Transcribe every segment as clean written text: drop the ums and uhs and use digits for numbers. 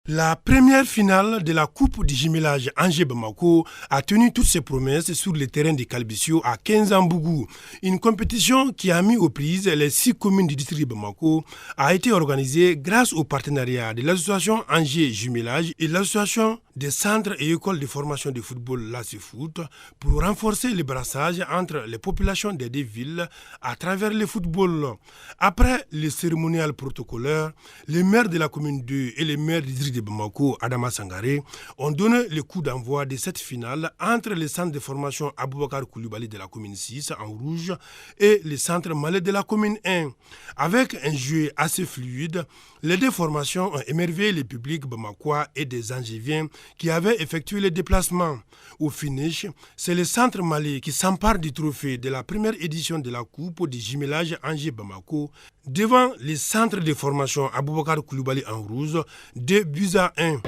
La première finale de la Coupe du jumelage Angers-Bamako a tenu toutes ses promesses sur le terrain de Calbissio à 15 Bougou. Une compétition qui a mis aux prises les 6 communes du district de Bamako a été organisée grâce au partenariat de l'association Angers Jumelage et l'association des centres et écoles de formation de football LACFoot pour renforcer le brassage entre les populations des deux villes à travers le football. Après le cérémonial protocolaire, les maires de la commune 2 et les maires du district de Bamako, Adama Sangaré, ont donné le coup d'envoi de cette finale entre le centre de formation Aboubakar Koulibaly de la commune 6 en rouge et le centre Malais de la commune 1. Avec un jeu assez fluide, les deux formations ont émerveillé le public bamakois et des Angéviens qui avaient effectué le déplacement. Au finish, c'est le centre Malais qui s'empare du trophée de la première édition de la Coupe du jumelage Angers-Bamako devant les centres de formation Aboubakar Koulibaly en rouge, 2 buts à 1.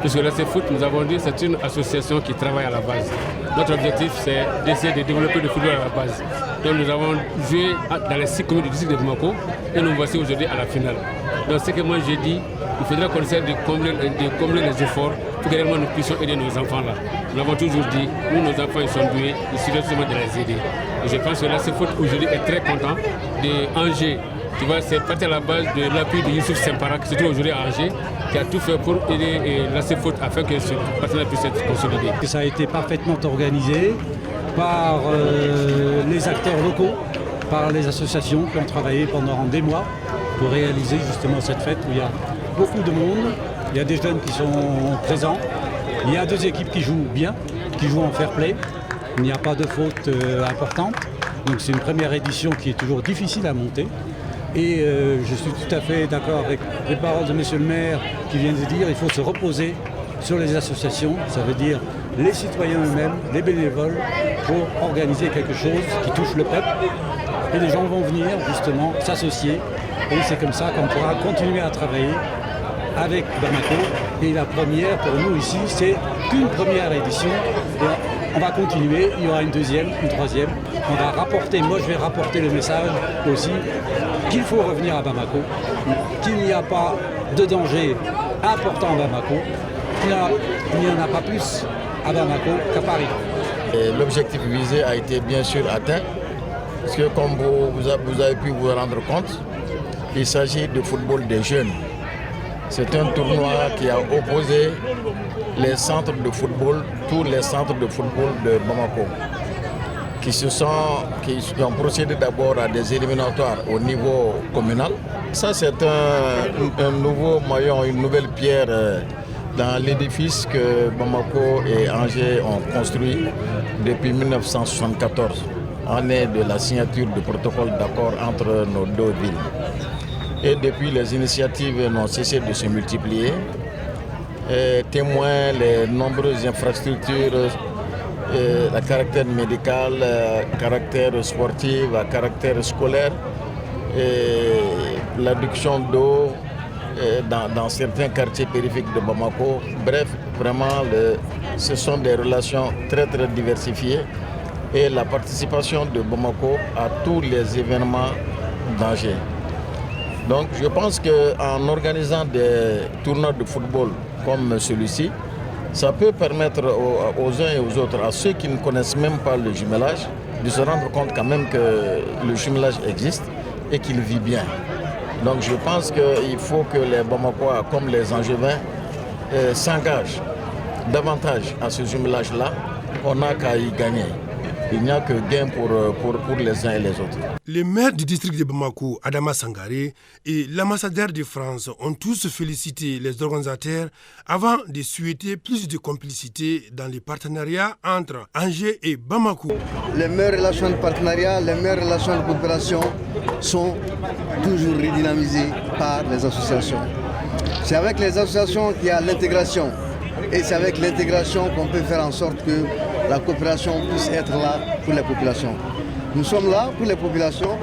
Puisque la foot, nous avons dit, c'est une association qui travaille à la base. Notre objectif, c'est d'essayer de développer le football à la base. Donc nous avons joué dans les 6 communes du district de Bamako et nous voici aujourd'hui à la finale. Donc ce que moi j'ai dit, il faudra qu'on essaie de combler les efforts pour que réellement nous puissions aider nos enfants là. Nous avons toujours dit, nous nos enfants ils sont doués, il suffit seulement de les aider. Et je pense que la foot aujourd'hui est très content de Angers. Tu vois, c'est parti à la base de l'appui de Youssouf Sempara, qui se trouve aujourd'hui à Angers, qui a tout fait pour aider la CFOOT afin que ce partenariat puisse être consolidé. Ça a été parfaitement organisé par les acteurs locaux, par les associations qui ont travaillé pendant des mois pour réaliser justement cette fête où il y a beaucoup de monde, il y a des jeunes qui sont présents, il y a 2 équipes qui jouent bien, qui jouent en fair play, il n'y a pas de faute importante, donc c'est une première édition qui est toujours difficile à monter. Et je suis tout à fait d'accord avec les paroles de monsieur le maire qui vient de dire qu'il faut se reposer sur les associations, ça veut dire les citoyens eux-mêmes, les bénévoles, pour organiser quelque chose qui touche le peuple. Et les gens vont venir justement s'associer et c'est comme ça qu'on pourra continuer à travailler avec Bamako. Et la première pour nous ici, c'est qu'une première édition. Et on va continuer, il y aura une deuxième, une troisième. On va rapporter, moi je vais rapporter le message aussi qu'il faut revenir à Bamako, qu'il n'y a pas de danger important à Bamako, qu'il n'y en a pas plus à Bamako qu'à Paris. L'objectif visé a été bien sûr atteint, parce que comme vous avez pu vous rendre compte, il s'agit de football des jeunes. C'est un tournoi qui a opposé les centres de football, tous les centres de football de Bamako, qui ont procédé d'abord à des éliminatoires au niveau communal. Ça, c'est un nouveau maillon, une nouvelle pierre dans l'édifice que Bamako et Angers ont construit depuis 1974, année de la signature du protocole d'accord entre nos 2 villes. Et depuis, les initiatives n'ont cessé de se multiplier, témoin les nombreuses infrastructures à caractère médical, à caractère sportif, à caractère scolaire, l'adduction d'eau dans certains quartiers périphériques de Bamako. Bref, vraiment, ce sont des relations très très diversifiées et la participation de Bamako à tous les événements d'Angers. Donc je pense qu'en organisant des tournois de football comme celui-ci, ça peut permettre aux uns et aux autres, à ceux qui ne connaissent même pas le jumelage, de se rendre compte quand même que le jumelage existe et qu'il vit bien. Donc je pense qu'il faut que les Bamakois comme les Angevins s'engagent davantage à ce jumelage-là. On n'a qu'à y gagner. Il n'y a que gain pour les uns et les autres. Le maire du district de Bamako, Adama Sangaré, et l'ambassadeur de France ont tous félicité les organisateurs avant de souhaiter plus de complicité dans les partenariats entre Angers et Bamako. Les meilleures relations de partenariat, les meilleures relations de coopération sont toujours redynamisées par les associations. C'est avec les associations qu'il y a l'intégration. Et c'est avec l'intégration qu'on peut faire en sorte que la coopération puisse être là pour les populations. Nous sommes là pour les populations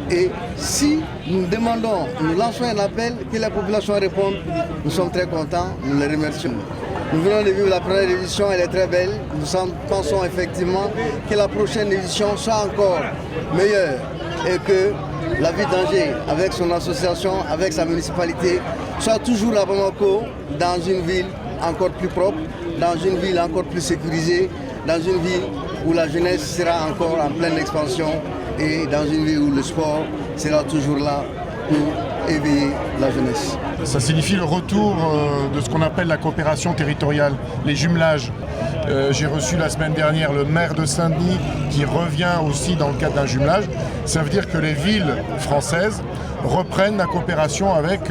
et si nous demandons, nous lançons un appel, que la population réponde, nous sommes très contents, nous les remercions. Nous venons de vivre la première édition, elle est très belle. Nous pensons effectivement que la prochaine édition soit encore meilleure et que la ville d'Angers, avec son association, avec sa municipalité, soit toujours à Bamako, dans une ville encore plus propre, dans une ville encore plus sécurisée, dans une ville où la jeunesse sera encore en pleine expansion et dans une ville où le sport sera toujours là pour éveiller la jeunesse. Ça signifie le retour de ce qu'on appelle la coopération territoriale, les jumelages. J'ai reçu la semaine dernière le maire de Saint-Denis qui revient aussi dans le cadre d'un jumelage. Ça veut dire que les villes françaises reprennent la coopération avec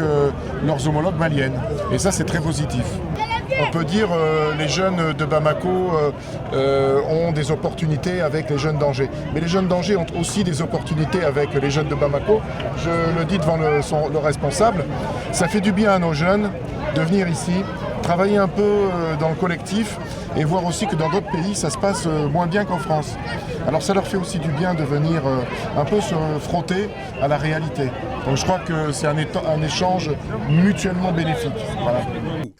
leurs homologues maliennes. Et ça, c'est très positif. On peut dire les jeunes de Bamako ont des opportunités avec les jeunes d'Angers. Mais les jeunes d'Angers ont aussi des opportunités avec les jeunes de Bamako. Je le dis devant le responsable. Ça fait du bien à nos jeunes de venir ici, travailler un peu dans le collectif et voir aussi que dans d'autres pays, ça se passe moins bien qu'en France. Alors ça leur fait aussi du bien de venir un peu se frotter à la réalité. Donc je crois que c'est un échange mutuellement bénéfique. Voilà.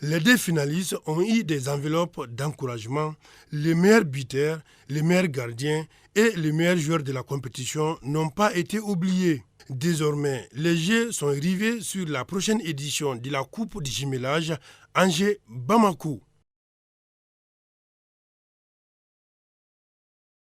Les deux finalistes ont eu des enveloppes d'encouragement. Les meilleurs buteurs, les meilleurs gardiens et les meilleurs joueurs de la compétition n'ont pas été oubliés. Désormais, les Jeux sont rivés sur la prochaine édition de la Coupe du jumelage Angers-Bamako.